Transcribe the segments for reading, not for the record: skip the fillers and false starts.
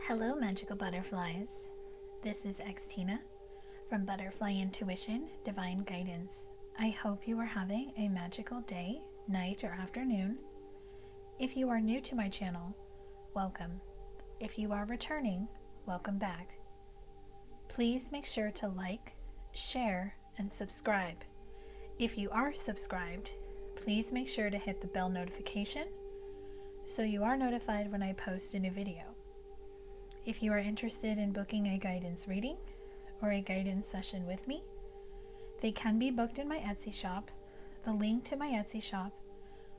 Hello, magical butterflies. This is Xtina from Butterfly Intuition Divine Guidance. I hope you are having a magical day, night, or afternoon. If you are new to my channel, welcome. If you are returning, welcome back. Please make sure to like, share, and subscribe. If you are subscribed, please make sure to hit the bell notification so you are notified when I post a new video. If you are interested in booking a guidance reading or a guidance session with me, they can be booked in my Etsy shop. The link to my Etsy shop,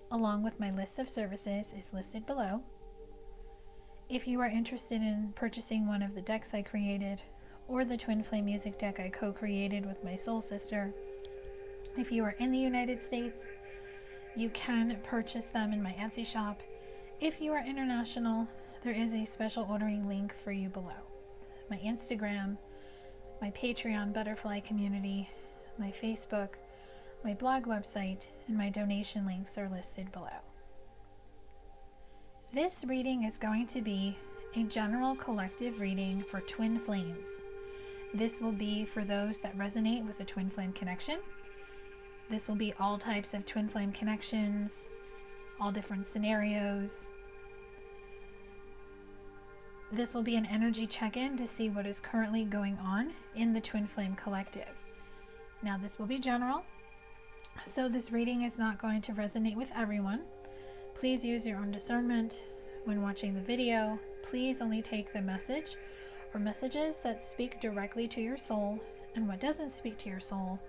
along with my list of services, is listed below. If you are interested in purchasing one of the decks I created, or the Twin Flame music deck I co-created with my soul sister, if you are in the United States, you can purchase them in my Etsy shop. If you are international, there is a special ordering link for you below. My Instagram, my Patreon butterfly community, my Facebook, my blog website, and my donation links are listed below. This reading is going to be a general collective reading for twin flames. This will be for those that resonate with the twin flame connection. This will be all types of twin flame connections, all different scenarios. This will be an energy check-in to see what is currently going on in the Twin Flame Collective. Now, this will be general, so this reading is not going to resonate with everyone. Please use your own discernment when watching the video. Please only take the message or messages that speak directly to your soul, and what doesn't speak to your soul,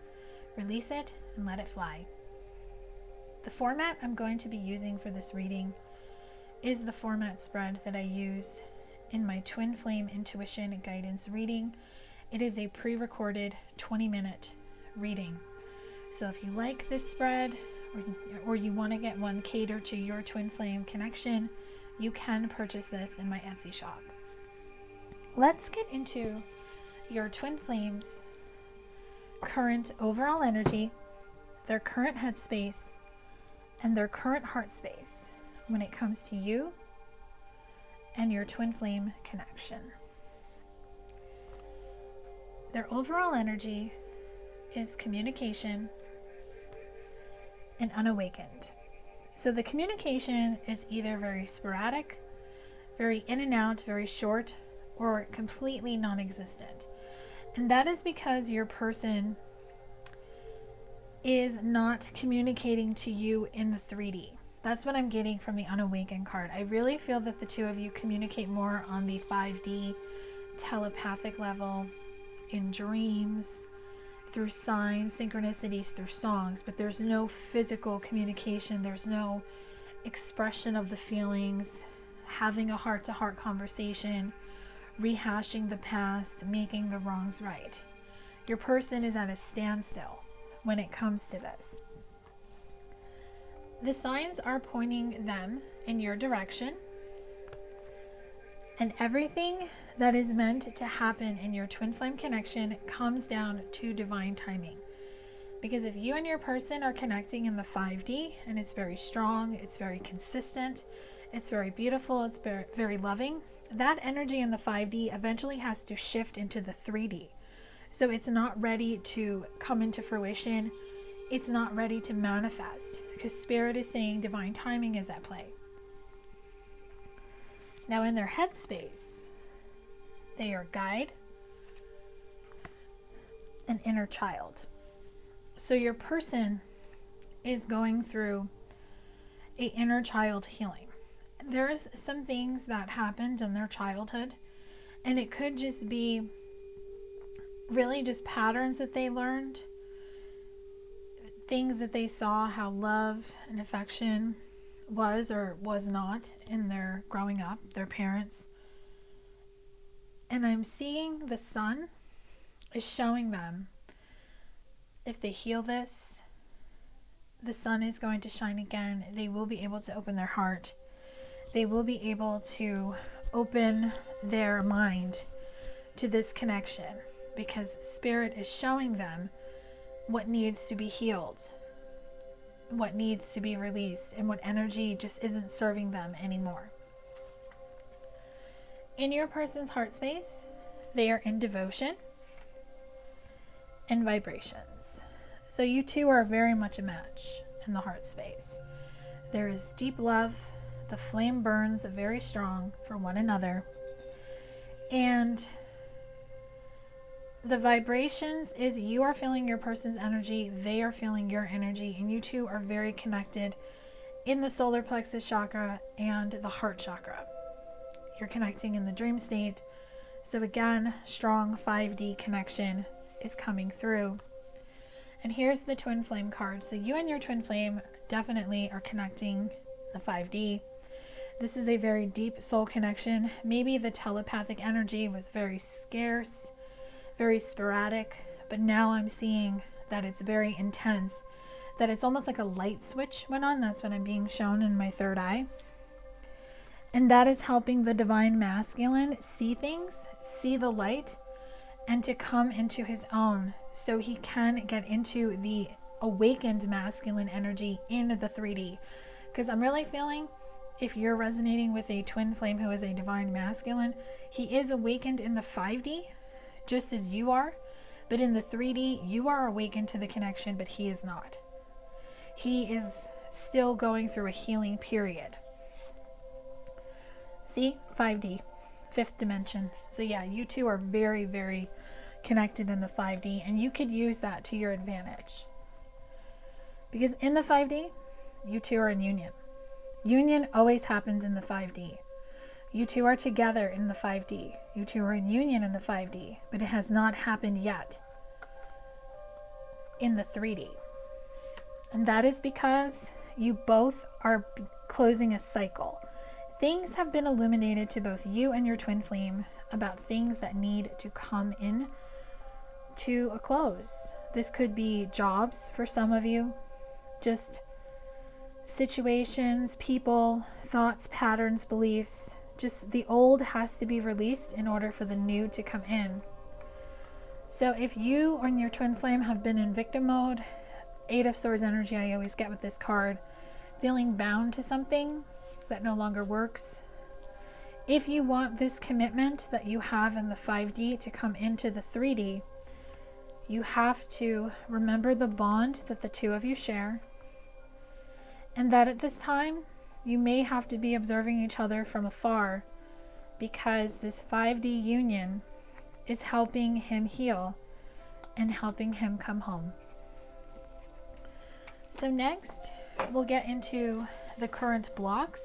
release it and let it fly. The format I'm going to be using for this reading is the format spread that I use in my Twin Flame Intuition Guidance reading. It is a pre-recorded 20-minute reading. So if you like this spread, or you want to get one catered to your Twin Flame connection, you can purchase this in my Etsy shop. Let's get into your Twin Flames' current overall energy, their current headspace, and their current heart space when it comes to you and your twin flame connection. Their overall energy is communication and unawakened. So the communication is either very sporadic, very in and out, very short, or completely non-existent. And that is because your person is not communicating to you in the 3D. That's what I'm getting from the Unawakened card. I really feel that the two of you communicate more on the 5D telepathic level, in dreams, through signs, synchronicities, through songs, but there's no physical communication. There's no expression of the feelings, having a heart-to-heart conversation, rehashing the past, making the wrongs right. Your person is at a standstill when it comes to this. The signs are pointing them in your direction, and everything that is meant to happen in your twin flame connection comes down to divine timing. Because if you and your person are connecting in the 5D, and it's very strong, it's very consistent, it's very beautiful, it's very, very loving, that energy in the 5D eventually has to shift into the 3D. So it's not ready to come into fruition. It's not ready to manifest, because Spirit is saying divine timing is at play. Now, in their headspace, they are guide and inner child. So your person is going through a inner child healing. There's some things that happened in their childhood, and it could just be really just patterns that they learned, things that they saw how love and affection was or was not in their growing up, their parents. And I'm seeing the sun is showing them, if they heal this, the sun is going to shine again. They will be able to open their heart. They will be able to open their mind to this connection, because Spirit is showing them what needs to be healed, what needs to be released, and what energy just isn't serving them anymore. in your person's heart space, they are in devotion and vibrations. So you two are very much a match in the heart space. There is deep love. The flame burns very strong for one another. And the vibrations is you are feeling your person's energy, they are feeling your energy, and you two are very connected in the solar plexus chakra and the heart chakra. You're connecting in the dream state. So again, strong 5D connection is coming through. And here's the twin flame card. So you and your twin flame definitely are connecting the 5D. This is a very deep soul connection. Maybe the telepathic energy was very scarce, very sporadic, but now I'm seeing that it's very intense, that it's almost like a light switch went on. That's what I'm being shown in my third eye. And that is helping the divine masculine see things, see the light, and to come into his own so he can get into the awakened masculine energy in the 3D. Because I'm really feeling, if you're resonating with a twin flame who is a divine masculine, he is awakened in the 5D, just as you are. But in the 3D, you are awakened to the connection, but he is not. He is still going through a healing period. See? 5D. 5th dimension. So yeah, you two are very, very connected in the 5D, and you could use that to your advantage. Because in the 5D, you two are in union. Union always happens in the 5D. You two are together in the 5D. You two are in union in the 5D, but it has not happened yet in the 3D. And that is because you both are closing a cycle. Things have been illuminated to both you and your twin flame about things that need to come in to a close. This could be jobs for some of you, just situations, people, thoughts, patterns, beliefs. Just the old has to be released in order for the new to come in. So if you and your twin flame have been in victim mode, 8 of Swords energy I always get with this card, feeling bound to something that no longer works. If you want this commitment that you have in the 5D to come into the 3D, you have to remember the bond that the two of you share, and that at this time you may have to be observing each other from afar, because this 5D union is helping him heal and helping him come home. So next we'll get into the current blocks,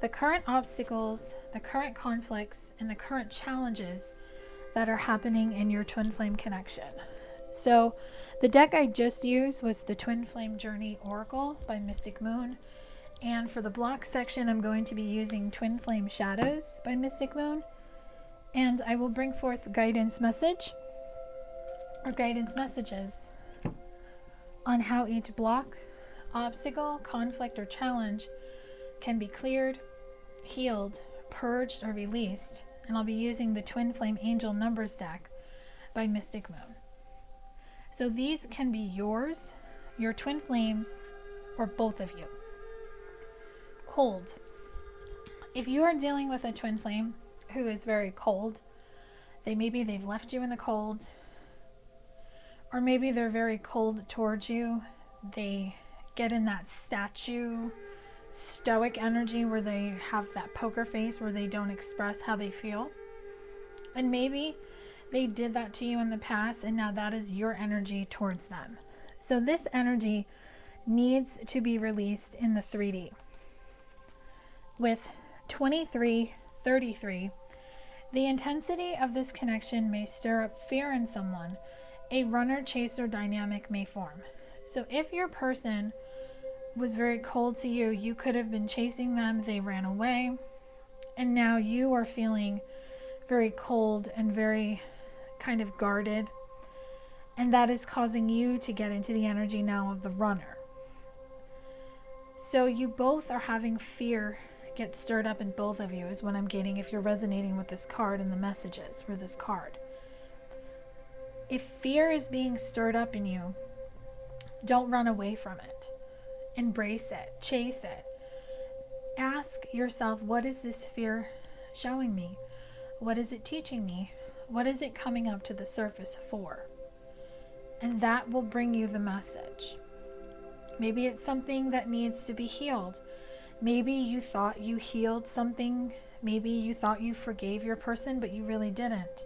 the current obstacles, the current conflicts, and the current challenges that are happening in your twin flame connection. So the deck I just used was the Twin Flame Journey Oracle by Mystic Moon. And for the block section, I'm going to be using Twin Flame Shadows by Mystic Moon. And I will bring forth guidance message or guidance messages on how each block, obstacle, conflict, or challenge can be cleared, healed, purged, or released. And I'll be using the Twin Flame Angel Numbers deck by Mystic Moon. So these can be yours, your twin flames, or both of you. Cold. If you are dealing with a twin flame who is very cold, maybe they've left you in the cold, or maybe they're very cold towards you. They get in that statue, stoic energy where they have that poker face where they don't express how they feel. And maybe they did that to you in the past, and now that is your energy towards them. So this energy needs to be released in the 3D. With 2333, the intensity of this connection may stir up fear in someone. A runner-chaser dynamic may form. So if your person was very cold to you, you could have been chasing them, they ran away, and now you are feeling very cold and very kind of guarded, and that is causing you to get into the energy now of the runner. So you both are having fear get stirred up in both of you, is what I'm getting if you're resonating with this card and the messages for this card. If fear is being stirred up in you, don't run away from it. Embrace it, chase it. Ask yourself, what is this fear showing me? What is it teaching me? What is it coming up to the surface for? And that will bring you the message. Maybe it's something that needs to be healed. Maybe you thought you healed something. Maybe you thought you forgave your person, but you really didn't.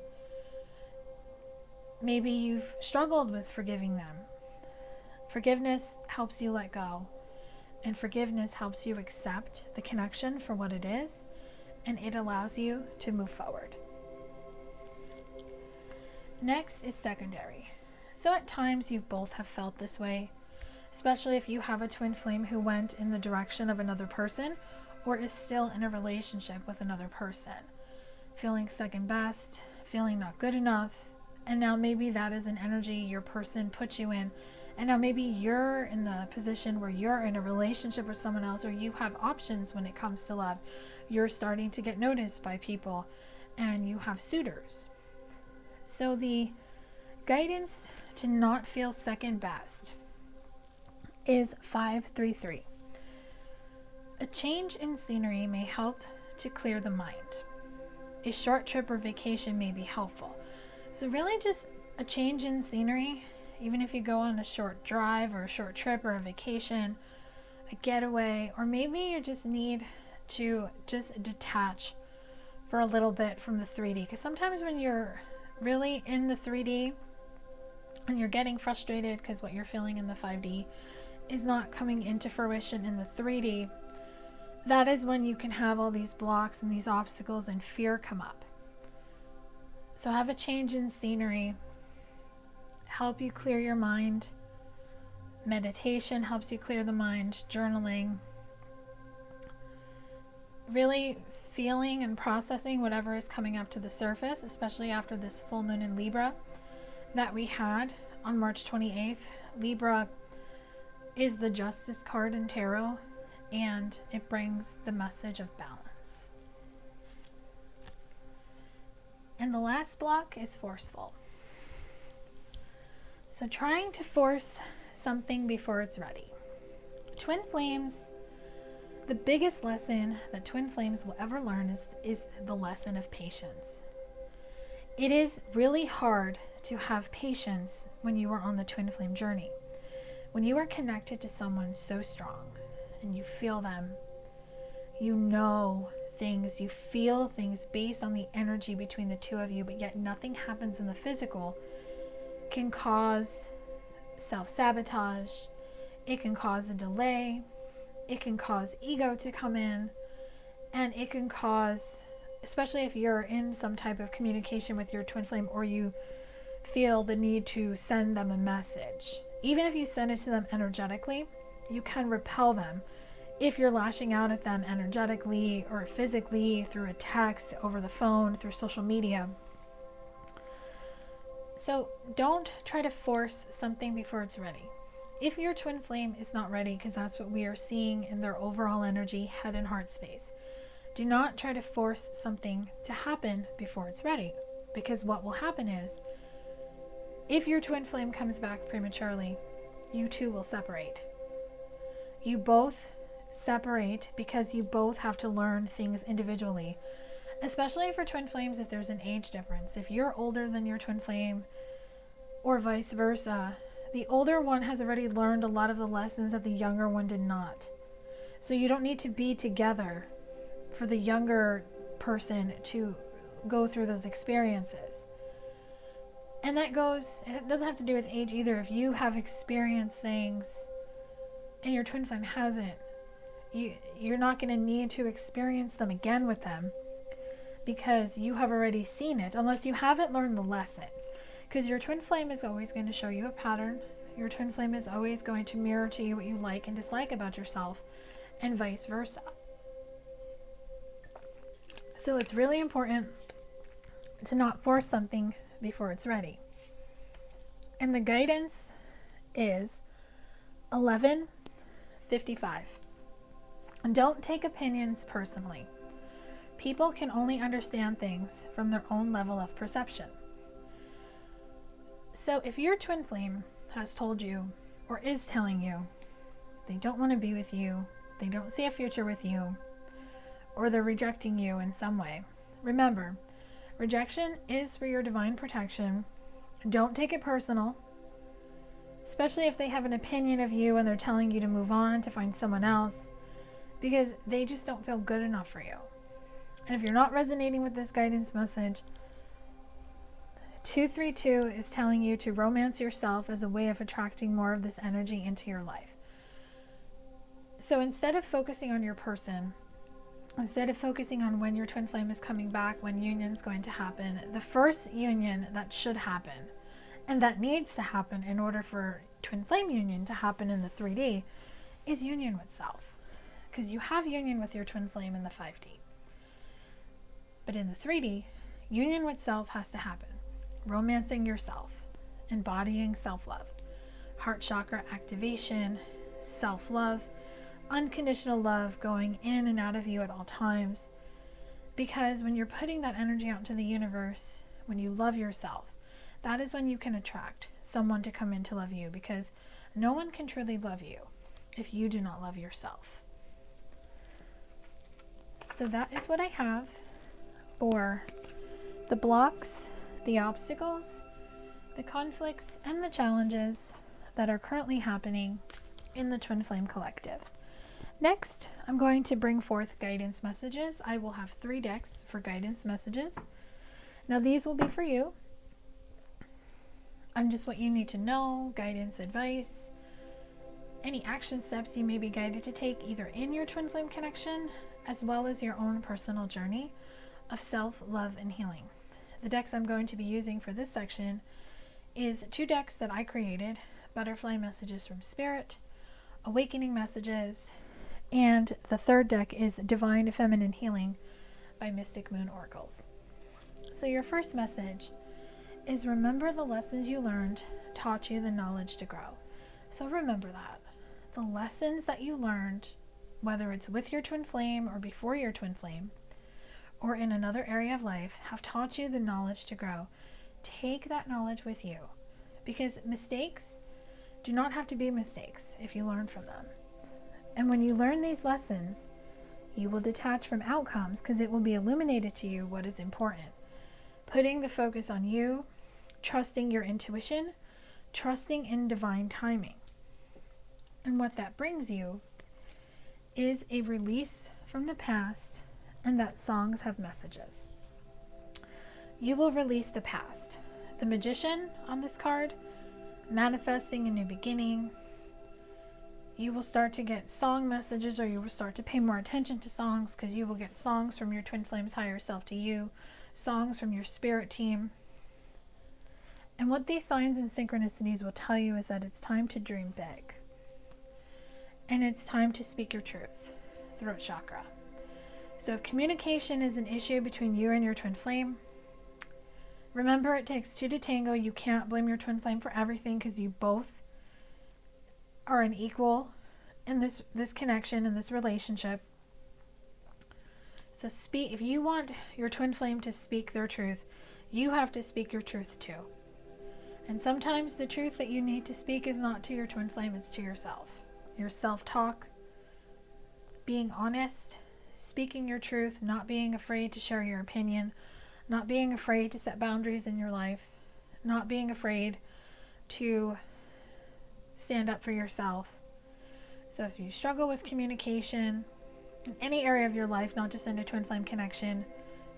Maybe you've struggled with forgiving them. Forgiveness helps you let go. And forgiveness helps you accept the connection for what it is. And it allows you to move forward. Next is secondary. So at times you both have felt this way, especially if you have a twin flame who went in the direction of another person or is still in a relationship with another person. Feeling second best, feeling not good enough, and now maybe that is an energy your person put you in, and now maybe you're in the position where you're in a relationship with someone else, or you have options when it comes to love. You're starting to get noticed by people, and you have suitors. So the guidance to not feel second best is 533. A change in scenery may help to clear the mind. A short trip or vacation may be helpful. So really just a change in scenery, even if you go on a short drive or a short trip or a vacation, a getaway, or maybe you just need to just detach for a little bit from the 3D. Because sometimes when you're really in the 3D and you're getting frustrated because what you're feeling in the 5D is not coming into fruition in the 3D, that is when you can have all these blocks and these obstacles and fear come up. So have a change in scenery, help you clear your mind. Meditation helps you clear the mind, journaling, really feeling and processing whatever is coming up to the surface, especially after this full moon in Libra that we had on March 28th. Libra is the Justice card in tarot, and it brings the message of balance. And the last block is forceful. So trying to force something before it's ready. Twin flames, the biggest lesson that twin flames will ever learn is the lesson of patience. It is really hard to have patience when you are on the twin flame journey. When you are connected to someone so strong and you feel them, you know things, you feel things based on the energy between the two of you, but yet nothing happens in the physical, can cause self-sabotage, it can cause a delay, it can cause ego to come in, and it can cause, especially if you're in some type of communication with your twin flame, or you feel the need to send them a message. Even if you send it to them energetically, you can repel them if you're lashing out at them energetically or physically through a text, over the phone, through social media. So don't try to force something before it's ready. If your twin flame is not ready, because that's what we are seeing in their overall energy, head and heart space, do not try to force something to happen before it's ready. Because what will happen is, if your twin flame comes back prematurely, you two will separate. You both separate because you both have to learn things individually. Especially for twin flames, if there's an age difference. If you're older than your twin flame, or vice versa, the older one has already learned a lot of the lessons that the younger one did not. So you don't need to be together for the younger person to go through those experiences. And that goes, it doesn't have to do with age either. If you have experienced things and your twin flame hasn't, you're not going to need to experience them again with them, because you have already seen it, unless you haven't learned the lessons. Because your twin flame is always going to show you a pattern. Your twin flame is always going to mirror to you what you like and dislike about yourself, and vice versa. So it's really important to not force something before it's ready. And the guidance is 11:55. And don't take opinions personally. People can only understand things from their own level of perception. So if your twin flame has told you, or is telling you, they don't want to be with you, they don't see a future with you, or they're rejecting you in some way, remember, Rejection is for your divine protection. Don't take it personal, especially if they have an opinion of you and they're telling you to move on, to find someone else, because they just don't feel good enough for you. And if you're not resonating with this guidance message, 232 is telling you to romance yourself as a way of attracting more of this energy into your life. So instead of focusing on your person, instead of focusing on when your twin flame is coming back, when union is going to happen, the first union that should happen, and that needs to happen in order for twin flame union to happen in the 3D, is union with self. Because you have union with your twin flame in the 5D. But in the 3D, union with self has to happen. Romancing yourself, embodying self-love, heart chakra activation, self-love, unconditional love going in and out of you at all times. Because when you're putting that energy out into the universe, when you love yourself, that is when you can attract someone to come in to love you, because no one can truly love you if you do not love yourself. So that is what I have for the blocks, the obstacles, the conflicts, and the challenges that are currently happening in the Twin Flame Collective. Next, I'm going to bring forth guidance messages. I will have 3 decks for guidance messages. Now these will be for you, and just what you need to know, guidance, advice, any action steps you may be guided to take either in your Twin Flame connection, as well as your own personal journey of self-love and healing. The decks I'm going to be using for this section is 2 decks that I created, Butterfly Messages from Spirit, Awakening Messages, and the 3rd deck is Divine Feminine Healing by Mystic Moon Oracles. So your first message is, remember the lessons you learned taught you the knowledge to grow. So remember that. The lessons that you learned, whether it's with your twin flame or before your twin flame, or in another area of life, have taught you the knowledge to grow. Take that knowledge with you, because mistakes do not have to be mistakes if you learn from them. And when you learn these lessons, you will detach from outcomes, because it will be illuminated to you what is important. Putting the focus on you, trusting your intuition, trusting in divine timing. And what that brings you is a release from the past, and that songs have messages. You will release the past. The Magician on this card, manifesting a new beginning. You will start to get song messages, or you will start to pay more attention to songs, because you will get songs from your twin flame's higher self to you, songs from your spirit team. And what these signs and synchronicities will tell you is that it's time to dream big. And it's time to speak your truth. Throat chakra. So if communication is an issue between you and your twin flame, remember, it takes 2 to tango. You can't blame your twin flame for everything, because you both are an equal in this connection, in this relationship. So speak. If you want your twin flame to speak their truth, you have to speak your truth too. And sometimes the truth that you need to speak is not to your twin flame, it's to yourself. Your self-talk, being honest, speaking your truth, not being afraid to share your opinion, not being afraid to set boundaries in your life, not being afraid to stand up for yourself. So if you struggle with communication in any area of your life, not just in a twin flame connection,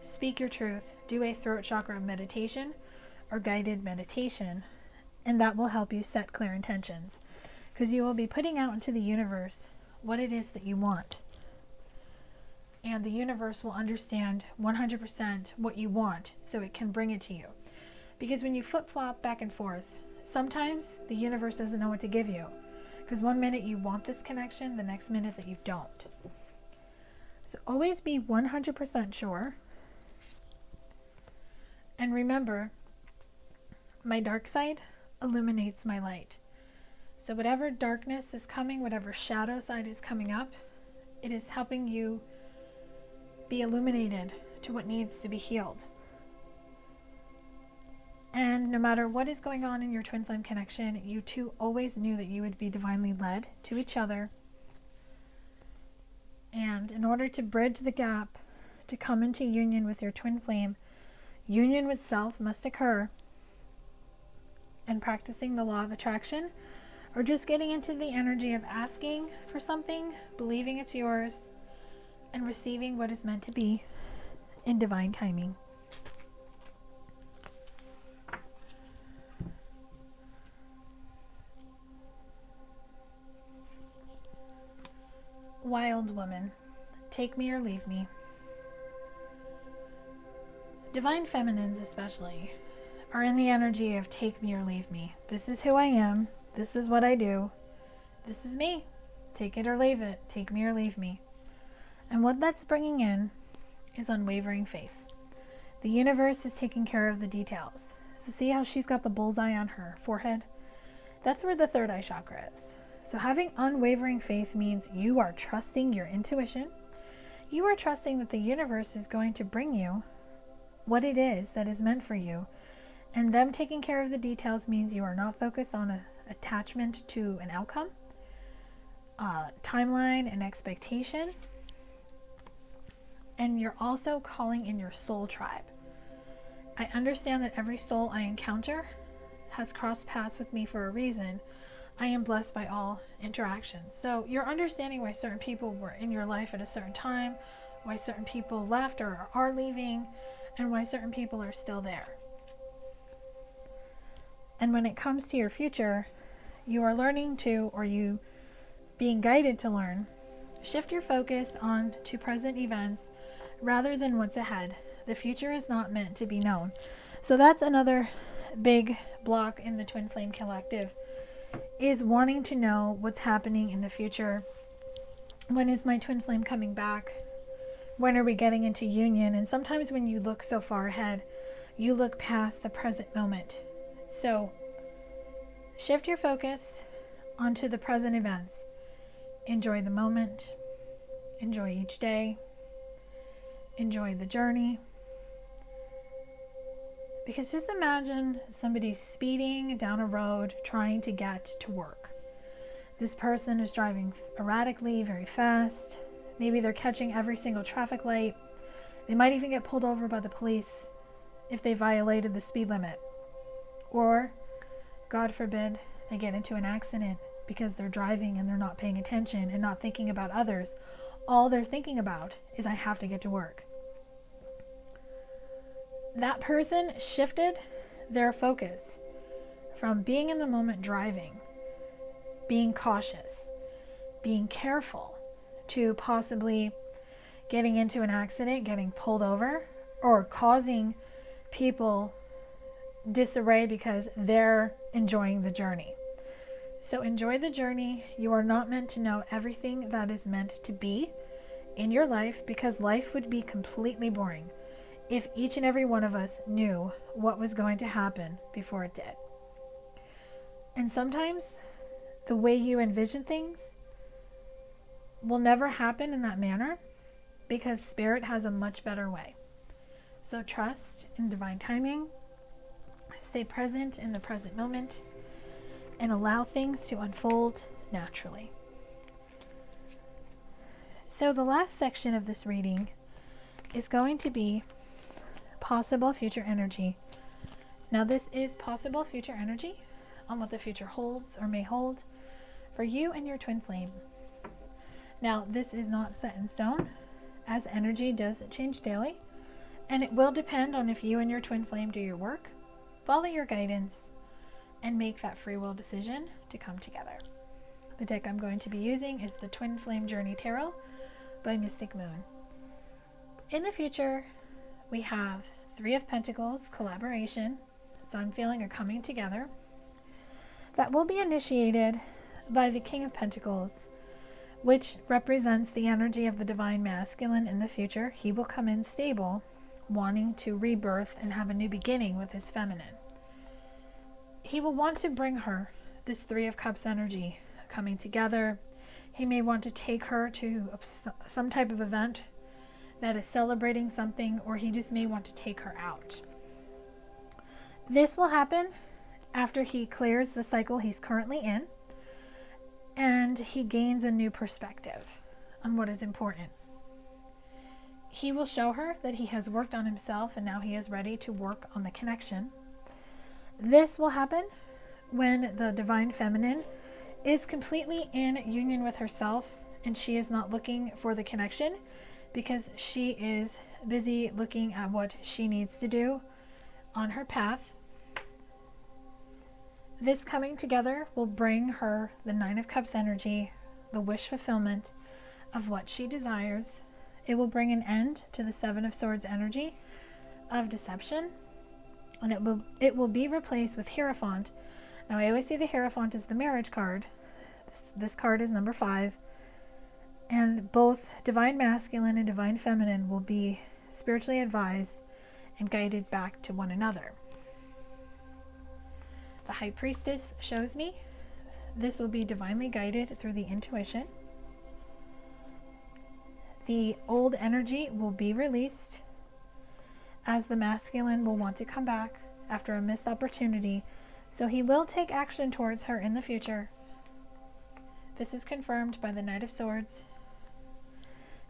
speak your truth. Do a throat chakra meditation or guided meditation, and that will help you set clear intentions, because you will be putting out into the universe what it is that you want. And the universe will understand 100% what you want, so it can bring it to you. Because when you flip-flop back and forth, sometimes the universe doesn't know what to give you. Because one minute you want this connection, the next minute that you don't. So always be 100% sure. And remember, my dark side illuminates my light. So whatever darkness is coming, whatever shadow side is coming up, it is helping you be illuminated to what needs to be healed. And no matter what is going on in your twin flame connection, you two always knew that you would be divinely led to each other. And in order to bridge the gap, to come into union with your twin flame, Union with self must occur, and practicing the law of attraction, or just getting into the energy of asking for something, believing it's yours, and receiving what is meant to be in divine timing. Wild woman, take me or leave me. Divine feminines especially are in the energy of take me or leave me. This is who I am. This is what I do. This is me. Take it or leave it. Take me or leave me. And what that's bringing in is unwavering faith. The universe is taking care of the details. So see how she's got the bullseye on her forehead? That's where the third eye chakra is. So having unwavering faith means you are trusting your intuition. You are trusting that the universe is going to bring you what it is that is meant for you. And them taking care of the details means you are not focused on an attachment to an outcome, timeline, and expectation. And you're also calling in your soul tribe. I understand that every soul I encounter has crossed paths with me for a reason. I am blessed by all interactions. So you're understanding why certain people were in your life at a certain time, why certain people left or are leaving, and why certain people are still there. And when it comes to your future, you are learning to, or you being guided to learn, shift your focus on to present events rather than what's ahead. The future is not meant to be known. So that's another big block in the Twin Flame Collective, is wanting to know what's happening in the future. When is my twin flame coming back? When are we getting into union? And sometimes when you look so far ahead, you look past the present moment. So shift your focus onto the present events. Enjoy the moment. Enjoy each day. Enjoy the journey. Because just imagine somebody speeding down a road trying to get to work. This person is driving erratically, very fast. Maybe they're catching every single traffic light. They might even get pulled over by the police if they violated the speed limit. Or, God forbid, they get into an accident because they're driving and they're not paying attention and not thinking about others. All they're thinking about is, I have to get to work. That person shifted their focus from being in the moment driving, being cautious, being careful, to possibly getting into an accident, getting pulled over, or causing people disarray because they're enjoying the journey. So enjoy the journey. You are not meant to know everything that is meant to be in your life, because life would be completely boring if each and every one of us knew what was going to happen before it did. And sometimes the way you envision things will never happen in that manner, because Spirit has a much better way. So trust in divine timing, stay present in the present moment, and allow things to unfold naturally. So the last section of this reading is going to be possible future energy. Now this is possible future energy on what the future holds or may hold for you and your twin flame. Now this is not set in stone, as energy does change daily, and it will depend on if you and your twin flame do your work, follow your guidance, and make that free will decision to come together. The deck I'm going to be using is the Twin Flame Journey Tarot by Mystic Moon. In the future, we have Three of Pentacles, collaboration, so I'm feeling a coming together, that will be initiated by the King of Pentacles, which represents the energy of the Divine Masculine in the future. He will come in stable, wanting to rebirth and have a new beginning with his feminine. He will want to bring her this Three of Cups energy coming together. He may want to take her to some type of event that is celebrating something, or he just may want to take her out. This will happen after he clears the cycle he's currently in, and he gains a new perspective on what is important. he will show her that he has worked on himself and now he is ready to work on the connection. This will happen when the divine feminine is completely in union with herself and she is not looking for the connection because she is busy looking at what she needs to do on her path. This coming together will bring her the Nine of Cups energy, the wish fulfillment of what she desires. It will bring an end to the Seven of Swords energy of deception, and it will be replaced with Hierophant. Now, I always see the Hierophant as the marriage card. This card is number 5, and both divine masculine and divine feminine will be spiritually advised and guided back to one another. The High Priestess shows me this will be divinely guided through the intuition. The old energy will be released as the masculine will want to come back after a missed opportunity, so he will take action towards her in the future. This is confirmed by the Knight of Swords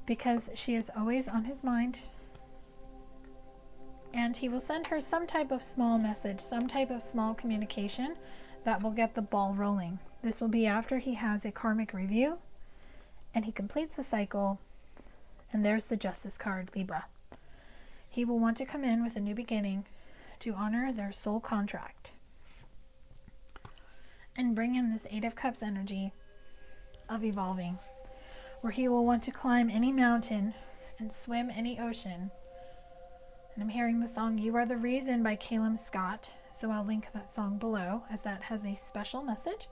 because she is always on his mind, and he will send her some type of small message, some type of small communication that will get the ball rolling. This will be after he has a karmic review and he completes the cycle. And there's the Justice card, Libra. He will want to come in with a new beginning to honor their soul contract and bring in this Eight of Cups energy of evolving, where he will want to climb any mountain and swim any ocean. And I'm hearing the song You Are the Reason by Calum Scott, so I'll link that song below as that has a special message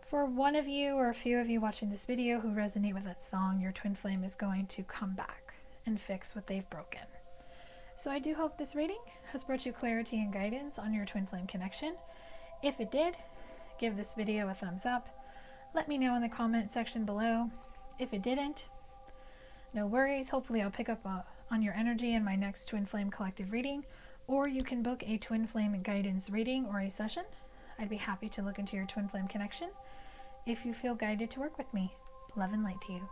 for one of you or a few of you watching this video who resonate with that song. Your twin flame is going to come back and fix what they've broken. So I do hope this reading has brought you clarity and guidance on your twin flame connection. If it did, give this video a thumbs up. Let me know in the comment section below. If it didn't, no worries. Hopefully I'll pick up on your energy in my next twin flame collective reading, or you can book a twin flame guidance reading or a session. I'd be happy to look into your twin flame connection if you feel guided to work with me. Love and light to you.